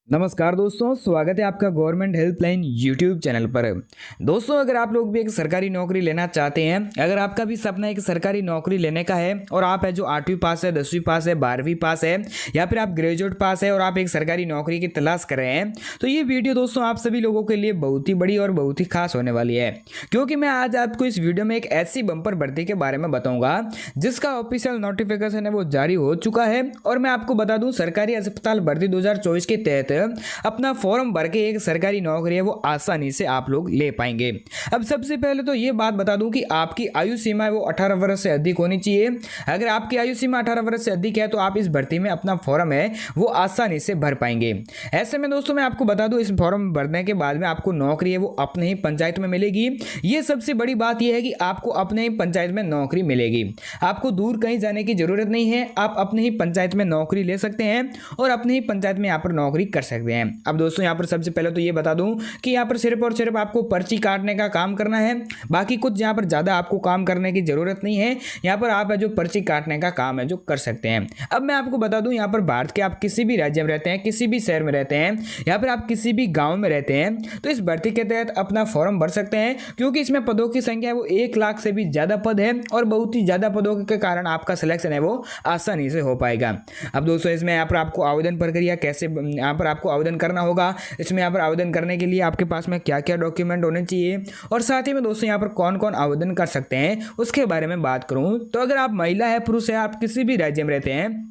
नमस्कार दोस्तों, स्वागत है आपका गवर्नमेंट हेल्पलाइन यूट्यूब चैनल पर। दोस्तों, अगर आप लोग भी एक सरकारी नौकरी लेना चाहते हैं, अगर आपका भी सपना एक सरकारी नौकरी लेने का है और आप है जो 8वीं पास है, 10वीं पास है, 12वीं पास है या फिर आप ग्रेजुएट पास है और आप एक सरकारी नौकरी की तलाश कर रहे हैं, तो ये वीडियो दोस्तों आप सभी लोगों के लिए बहुत ही बड़ी और बहुत ही खास होने वाली है। क्योंकि मैं आज आपको इस वीडियो में एक ऐसी बम्पर भर्ती के बारे में बताऊंगा जिसका ऑफिशियल नोटिफिकेशन है वो जारी हो चुका है। और मैं आपको बता दूं, सरकारी अस्पताल भर्ती 2024 के तहत अपना फॉर्म भर के एक सरकारी नौकरी है वो आसानी से आप लोग ले पाएंगे। अब सबसे पहले तो ये बात बता दूं कि आपकी आयु सीमा है वो 18 वर्ष से अधिक होनी चाहिए। अगर आपकी आयु सीमा 18 वर्ष से अधिक है तो आप इस भर्ती में अपना फॉर्म है वो आसानी से भर पाएंगे। ऐसे में दोस्तों मैं आपको बता दूं, इस फॉर्म भरने के बाद में आपको नौकरी है वो अपने ही पंचायत में मिलेगी। ये सबसे बड़ी बात यह है कि आपको अपने ही पंचायत में नौकरी मिलेगी। आपको दूर कहीं जाने की जरूरत नहीं है, आप अपने ही पंचायत में नौकरी ले सकते हैं और अपने ही पंचायत में यहाँ पर नौकरी कर सकते हैं। अब दोस्तों यहाँ पर सबसे पहले तो ये बता दूं कि यहाँ पर सिर्फ और सिर्फ आपको पर्ची काटने का काम करना है। बाकी कुछ यहाँ पर ज़्यादा आपको काम करने की ज़रूरत नहीं है। यहाँ पर आप है जो पर्ची काटने का काम है जो कर सकते हैं। अब मैं आपको बता दूं, यहाँ पर भारत के आप किसी भी राज्य में रहते हैं, किसी भी शहर में रहते हैं या फिर आप किसी भी गाँव में रहते हैं, तो इस भर्ती के तहत अपना फॉर्म भर सकते हैं। क्योंकि इसमें पदों की संख्या है वो 1 लाख से भी ज़्यादा पद है और बहुत ही ज़्यादा पदों के कारण आपका सिलेक्शन है वो आसानी से हो पाएगा। अब दोस्तों इसमें यहाँ पर आपको आवेदन प्रक्रिया कैसे यहाँ पर आपको आवेदन करना होगा, इसमें यहाँ पर आवेदन करने के लिए आपके पास में क्या क्या डॉक्यूमेंट होने चाहिए और साथ ही में दोस्तों यहाँ पर कौन कौन आवेदन कर सकते हैं उसके बारे में बात करूँ तो अगर आप महिला है, पुरुष है, आप किसी भी राज्य में रहते हैं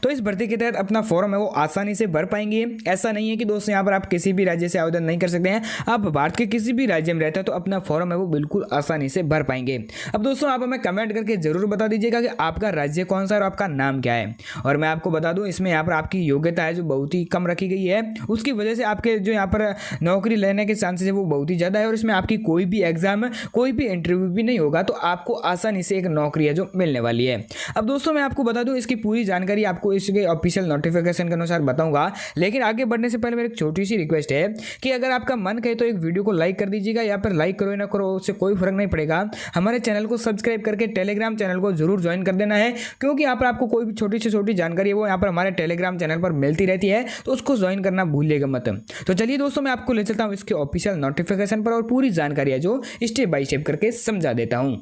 तो इस भर्ती के तहत अपना फॉर्म है वो आसानी से भर पाएंगे। ऐसा नहीं है कि दोस्तों यहाँ पर आप किसी भी राज्य से आवेदन नहीं कर सकते हैं, आप भारत के किसी भी राज्य में रहते हैं तो अपना फॉर्म है वो बिल्कुल आसानी से भर पाएंगे। अब दोस्तों आप हमें कमेंट करके जरूर बता दीजिएगा कि आपका राज्य कौन सा और आपका नाम क्या है। और मैं आपको बता दूं, इसमें यहाँ पर आपकी योग्यता है जो बहुत ही कम रखी गई है, उसकी वजह से आपके जो यहाँ पर नौकरी लेने के चांसेस है वो बहुत ही ज़्यादा है और इसमें आपकी कोई भी एग्जाम, कोई भी इंटरव्यू भी नहीं होगा, तो आपको आसानी से एक नौकरी है जो मिलने वाली है। अब दोस्तों मैं आपको बता दूं, इसकी पूरी जानकारी आपको इसके ऑफिशियल नोटिफिकेशन के अनुसार बताऊंगा, लेकिन आगे बढ़ने से पहले मेरी एक छोटी सी रिक्वेस्ट है कि अगर आपका मन करे तो एक वीडियो को लाइक कर दीजिएगा, या फिर लाइक करो या ना करो उससे कोई फर्क नहीं पड़ेगा। हमारे चैनल को सब्सक्राइब करके टेलीग्राम चैनल को जरूर ज्वाइन कर देना है, क्योंकि यहाँ पर आपको कोई भी छोटी से छोटी जानकारी है वो यहाँ पर हमारे टेलीग्राम चैनल पर मिलती रहती है, तो उसको ज्वाइन करना भूलिएगा मत। तो चलिए दोस्तों मैं आपको ले चलता हूँ इसके ऑफिशियल नोटिफिकेशन पर और पूरी जानकारी है जो स्टेप बाय स्टेप करके समझा देता हूँ।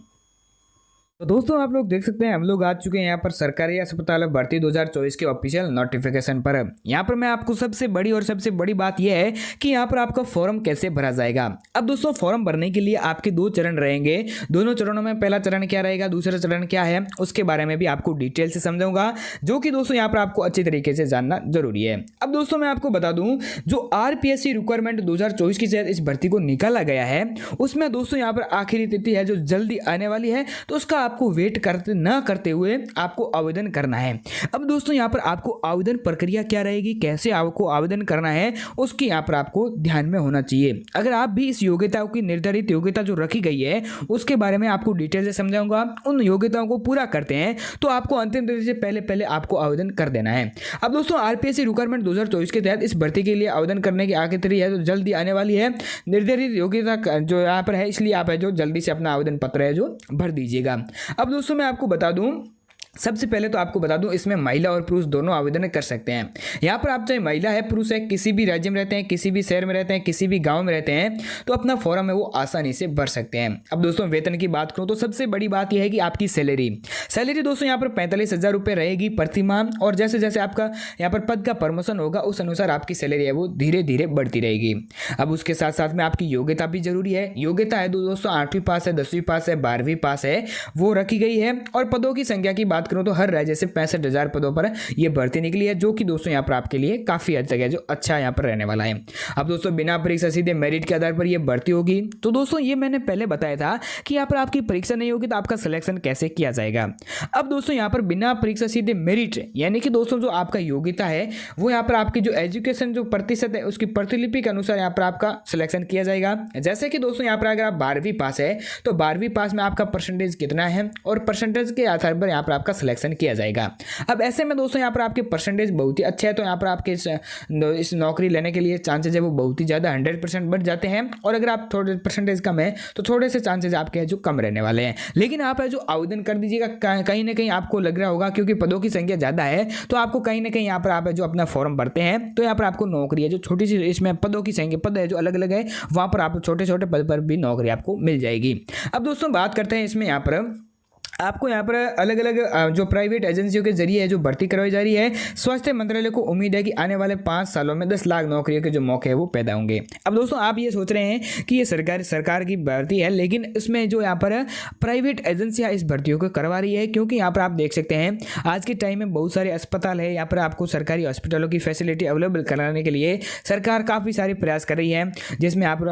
तो दोस्तों आप लोग देख सकते हैं हम लोग आ चुके हैं यहाँ पर सरकारी अस्पताल भर्ती 2024 के ऑफिशियल नोटिफिकेशन पर। यहाँ पर मैं आपको सबसे बड़ी बात यह है कि यहाँ पर आपका फॉर्म कैसे भरा जाएगा। अब दोस्तों फॉर्म भरने के लिए आपके 2 चरण रहेंगे। दोनों चरणों में पहला चरण क्या रहेगा, दूसरा चरण क्या है, उसके बारे में भी आपको डिटेल से समझाऊंगा, जो कि दोस्तों यहाँ पर आपको अच्छी तरीके से जानना जरूरी है। अब दोस्तों मैं आपको बता दूं, जो RPSC रिक्वायरमेंट 2024 की तहत इस भर्ती को निकाला गया है, उसमें दोस्तों यहाँ पर आखिरी तिथि है जो जल्दी आने वाली है, तो उसका आपको वेट करते हुए आपको आवेदन करना है। अब दोस्तों यहाँ पर आपको आवेदन प्रक्रिया क्या रहेगी, कैसे आपको आवेदन करना है, उसकी यहाँ पर आपको ध्यान में होना चाहिए। अगर आप भी इस योग्यताओं की निर्धारित योग्यता जो रखी गई है उसके बारे में आपको डिटेल से समझाऊंगा, उन योग्यताओं को पूरा करते हैं तो आपको अंतिम तिथि से पहले आपको आवेदन कर देना है। अब दोस्तों RPSC रिक्वायरमेंट 2024 के तहत इस भर्ती के लिए आवेदन करने की आखिरी तिथि है जो जल्दी आने वाली है। निर्धारित योग्यता जो यहाँ पर है, इसलिए आप है जो जल्दी से अपना आवेदन पत्र है जो भर दीजिएगा। अब दोस्तों मैं आपको बता दूं, सबसे पहले तो आपको बता दूं, इसमें महिला और पुरुष दोनों आवेदन कर सकते हैं। यहाँ पर आप चाहे महिला है, पुरुष है, किसी भी राज्य में रहते हैं, किसी भी शहर में रहते हैं, किसी भी गांव में रहते हैं, तो अपना फॉर्म है वो आसानी से भर सकते हैं। अब दोस्तों वेतन की बात करूं तो सबसे बड़ी बात यह है कि आपकी सैलरी दोस्तों यहाँ पर 45,000 रुपये रहेगी प्रति माह, और जैसे जैसे आपका यहाँ पर पद का प्रमोशन होगा उस अनुसार आपकी सैलरी है वो धीरे धीरे बढ़ती रहेगी। अब उसके साथ साथ में आपकी योग्यता भी जरूरी है। योग्यता है दोस्तों 8वीं पास है, 10वीं पास है, 12वीं पास है, वो रखी गई है। और पदों की संख्या की बात करूं तो हर राज्य से 65,000 पदों पर यह भर्ती निकली है, जो कि दोस्तों यहाँ पर आपके लिए काफी हद तक है जो अच्छा यहाँ पर रहने वाला है। अब दोस्तों बिना परीक्षा सीधे मेरिट के आधार पर यह भर्ती होगी। तो दोस्तों ये मैंने पहले बताया था कि यहाँ पर आपकी परीक्षा नहीं होगी तो आपका सिलेक्शन कैसे किया जाएगा। अब दोस्तों यहाँ पर बिना परीक्षा सीधे मेरिट, यानी कि दोस्तों जो आपका योग्यता है वो यहाँ पर आपकी जो एजुकेशन जो प्रतिशत है उसकी प्रतिलिपि के अनुसार यहाँ पर आपका सिलेक्शन किया जाएगा। जैसे कि दोस्तों यहाँ पर अगर आप 12वीं पास है तो 12वीं पास में आपका परसेंटेज कितना है और परसेंटेज के आधार पर यहाँ पर आपका आपका सिलेक्शन किया जाएगा। अब ऐसे में दोस्तों यहाँ पर आपके परसेंटेज बहुत ही अच्छे है, तो यहाँ पर आपके इस नौकरी लेने के लिए चांसेज है वो बहुत ही ज़्यादा 100% बढ़ जाते हैं। और अगर आप थोड़े परसेंटेज कम है तो थोड़े से चांसेज आपके जो कम रहने वाले हैं। लेकिन आप जो आवेदन कर दीजिएगा, कहीं ना कहीं आपको लग रहा होगा क्योंकि पदों की संख्या ज़्यादा है तो आपको कहीं ना कहीं यहाँ पर आप जो अपना फॉर्म भरते हैं तो यहाँ पर आपको नौकरी है जो छोटी सी, इसमें पदों की संख्या पद है जो अलग अलग है, वहाँ पर आप छोटे छोटे पद पर भी नौकरी आपको मिल जाएगी। अब दोस्तों बात करते हैं इसमें यहाँ पर आपको यहाँ पर अलग अलग जो प्राइवेट एजेंसियों के जरिए जो भर्ती करवाई जा रही है। स्वास्थ्य मंत्रालय को उम्मीद है कि आने वाले 5 सालों में 10 लाख नौकरियों के जो मौके हैं वो पैदा होंगे। अब दोस्तों आप ये सोच रहे हैं कि ये सरकार की भर्ती है, लेकिन इसमें जो यहाँ पर प्राइवेट एजेंसियाँ इस भर्तियों को करवा रही है, क्योंकि यहाँ पर आप देख सकते हैं आज के टाइम में बहुत सारे अस्पताल है, यहाँ पर आपको सरकारी हॉस्पिटलों की फैसिलिटी अवेलेबल कराने के लिए सरकार काफ़ी सारे प्रयास कर रही है, जिसमें आप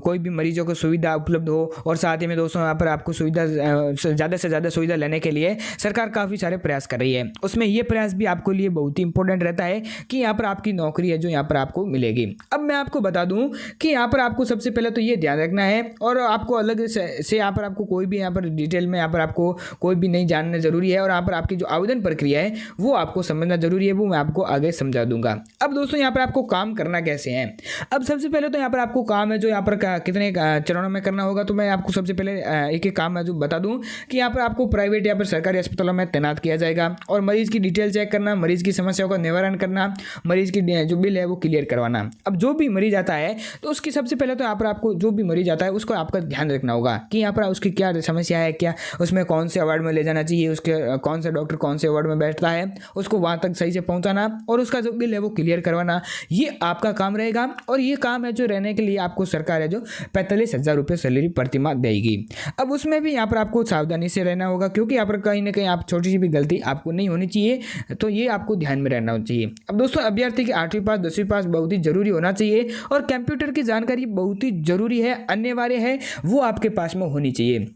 कोई भी मरीजों को सुविधा उपलब्ध हो। और साथ ही में दोस्तों यहाँ पर आपको सुविधा ज़्यादा से ज़्यादा सुविधा लेने के लिए सरकार काफ़ी सारे प्रयास कर रही है। उसमें ये प्रयास भी आपको लिए बहुत ही इंपॉर्टेंट रहता है कि यहाँ पर आपकी नौकरी है जो यहाँ पर आपको मिलेगी। अब मैं आपको बता दूं कि यहाँ पर आपको सबसे पहले तो ये ध्यान रखना है, और आपको अलग से यहाँ पर आपको कोई भी यहाँ पर डिटेल में यहाँ पर आपको कोई भी नहीं जानना जरूरी है, और यहाँ पर आपकी जो आवेदन प्रक्रिया है वो आपको समझना जरूरी है, वो मैं आपको आगे समझा दूंगा। अब दोस्तों यहाँ पर आपको काम करना कैसे है। अब सबसे पहले तो यहाँ पर आपको काम है जो यहाँ पर कितने चरणों में करना होगा, तो मैं आपको सबसे पहले एक एक काम है जो बता दूं कि यहाँ पर आपको प्राइवेट या फिर सरकारी अस्पतालों में तैनात किया जाएगा, और मरीज की डिटेल चेक करना, मरीज की समस्याओं का निवारण करना, मरीज की जो बिल है वो क्लियर करवाना। अब जो भी मरीज आता है तो उसकी सबसे पहले तो यहाँ पर आपको जो भी मरीज आता है उसको आपका ध्यान रखना होगा कि यहाँ पर उसकी क्या समस्या है, क्या उसमें कौन से वार्ड में ले जाना चाहिए, उसके कौन सा डॉक्टर कौन से वार्ड में बैठता है, उसको वहाँ तक सही से पहुँचाना, और उसका जो बिल है वो क्लियर करवाना, ये आपका काम रहेगा। और ये काम है जो रहने के लिए आपको सरकार है जो 45,000 रुपये सैलरी प्रति माह देगी। अब उसमें भी यहाँ पर आपको सावधानी से रहना होगा, क्योंकि यहाँ पर कहीं ना कहीं आप छोटी सी भी गलती आपको नहीं होनी चाहिए, तो ये आपको ध्यान में रहना चाहिए। अब दोस्तों अभ्यर्थी की 8वीं पास 10वीं पास बहुत ही जरूरी होना चाहिए, और कंप्यूटर की जानकारी बहुत ही जरूरी है, अनिवार्य है, वो आपके पास में होनी चाहिए।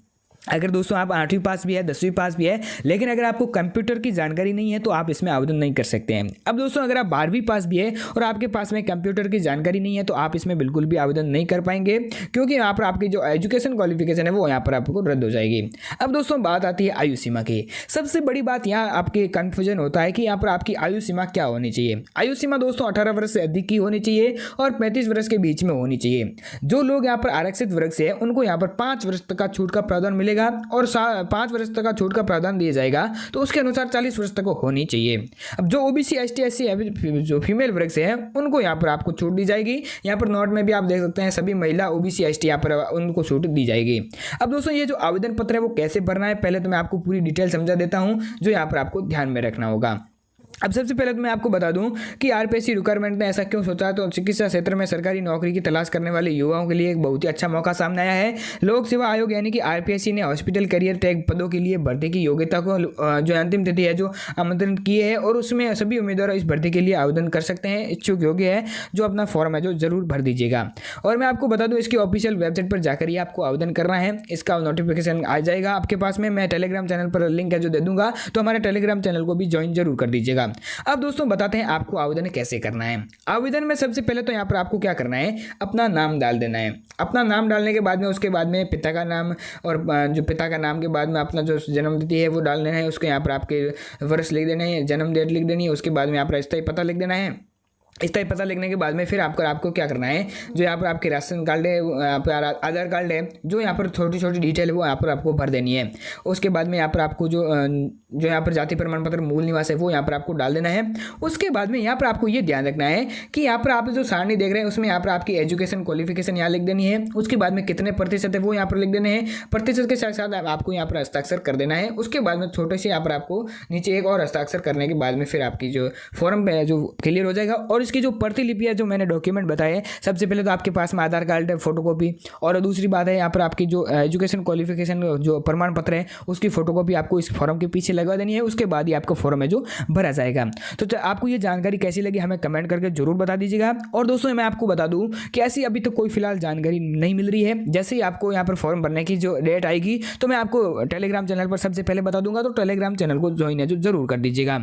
अगर दोस्तों आप 8वीं पास भी है 10वीं पास भी है, लेकिन अगर आपको कंप्यूटर की जानकारी नहीं है तो आप इसमें आवेदन नहीं कर सकते हैं। अब दोस्तों अगर आप 12वीं पास भी है और आपके पास में कंप्यूटर की जानकारी नहीं है तो आप इसमें बिल्कुल भी आवेदन नहीं कर पाएंगे, क्योंकि यहाँ पर आपकी जो एजुकेशन क्वालिफिकेशन है वो यहाँ पर आपको रद्द हो जाएगी। अब दोस्तों बात आती है आयु सीमा की। सबसे बड़ी बात यहाँ आपके कन्फ्यूजन होता है कि यहाँ पर आपकी आयु सीमा क्या होनी चाहिए। आयु सीमा दोस्तों 18 वर्ष से अधिक की होनी चाहिए और 35 वर्ष के बीच में होनी चाहिए। जो लोग यहाँ पर आरक्षित वर्ग से है उनको यहाँ पर 5 वर्ष तक का छूट का प्रावधान मिलेगा, और 5 वर्ष तक का छूट का प्रावधान दिया जाएगा, तो उसके अनुसार 40 वर्ष तक होनी चाहिए। अब जो ओबीसी एसटी एससी जो फीमेल वर्ग से है उनको यहाँ पर आपको छूट दी जाएगी। यहाँ पर नोट में भी आप देख सकते हैं सभी महिला ओबीसी एसटी यहाँ पर उनको छूट दी जाएगी। अब दोस्तों ये जो आवेदन पत्र है वो कैसे भरना है, पहले तो मैं आपको पूरी डिटेल समझा देता हूँ जो यहाँ पर आपको ध्यान में रखना होगा। अब सबसे पहले तो मैं आपको बता दूं कि आरपीएससी रिक्वायरमेंट ने ऐसा क्यों सोचा, तो चिकित्सा क्षेत्र में सरकारी नौकरी की तलाश करने वाले युवाओं के लिए एक बहुत ही अच्छा मौका सामने आया है। लोक सेवा आयोग यानी कि आरपीएससी ने हॉस्पिटल करियर टैग पदों के लिए भर्ती की योग्यता को जो अंतिम तिथि है जो आमंत्रण की है, और उसमें सभी उम्मीदवार इस भर्ती के लिए आवेदन कर सकते हैं। इच्छुक योग्य है जो अपना फॉर्म है जो जरूर भर दीजिएगा। और मैं आपको बता दूँ इसकी ऑफिशियल वेबसाइट पर जाकर ही आपको आवेदन करना है, इसका नोटिफिकेशन आ जाएगा आपके पास में। मैं टेलीग्राम चैनल पर लिंक है जो दे दूंगा, तो हमारे टेलीग्राम चैनल को भी ज्वाइन जरूर कर दीजिएगा। अब दोस्तों बताते हैं आपको आवेदन कैसे करना है। आवेदन में सबसे पहले तो यहाँ पर आपको क्या करना है, अपना नाम डाल देना है। अपना नाम डालने के बाद में उसके बाद में पिता का नाम, और जो पिता का नाम के बाद में अपना जो जन्म तिथि है वो डाल देना है। उसके यहाँ पर आपके वर्ष लिख देना है, जन्म डेट लिख देनी है। उसके बाद में यहाँ पर स्थायी पता लिख देना है। स्थायी पता लिखने के बाद में फिर आपको क्या करना है, जो यहाँ पर आपके राशन कार्ड है, यहाँ पर आधार कार्ड है, जो यहाँ पर छोटी छोटी डिटेल है वो यहाँ पर आपको भर देनी है। उसके बाद में यहाँ पर आपको जो यहाँ पर जाति प्रमाण पत्र मूल निवास है वो यहाँ पर आपको डाल देना है। उसके बाद में यहाँ पर आपको ये ध्यान रखना है कि यहाँ पर आप जो सारणी देख रहे हैं उसमें यहाँ पर आपकी एजुकेशन क्वालिफिकेशन यहाँ लिख देनी है। उसके बाद में कितने प्रतिशत है वो यहाँ पर लिख देने हैं। प्रतिशत के साथ साथ आपको यहाँ पर हस्ताक्षर कर देना है। उसके बाद में छोटे से यहाँ पर आपको नीचे एक और हस्ताक्षर करने के बाद में फिर आपकी जो फॉर्म है जो क्लियर हो जाएगा। और इसकी जो प्रतिलिपि है जो मैंने डॉक्यूमेंट बताए, सबसे पहले तो आपके पास में आधार कार्ड है, फोटोकॉपी, और दूसरी बात है यहाँ पर आपकी जो एजुकेशन क्वालिफिकेशन जो प्रमाण पत्र है उसकी फोटोकॉपी आपको इस फॉर्म के पीछे लगवा देनी है। उसके बाद ही आपका फॉर्म है जो भरा जाएगा। तो आपको ये जानकारी कैसी लगी हमें कमेंट करके जरूर बता दीजिएगा। और दोस्तों मैं आपको बता दूं कि ऐसी अभी तक कोई फिलहाल जानकारी नहीं मिल रही है। जैसे ही आपको यहाँ पर फॉर्म भरने की जो डेट आएगी तो मैं आपको टेलीग्राम चैनल पर सबसे पहले बता दूंगा, तो टेलीग्राम चैनल को ज्वाइन है जो जरूर कर दीजिएगा।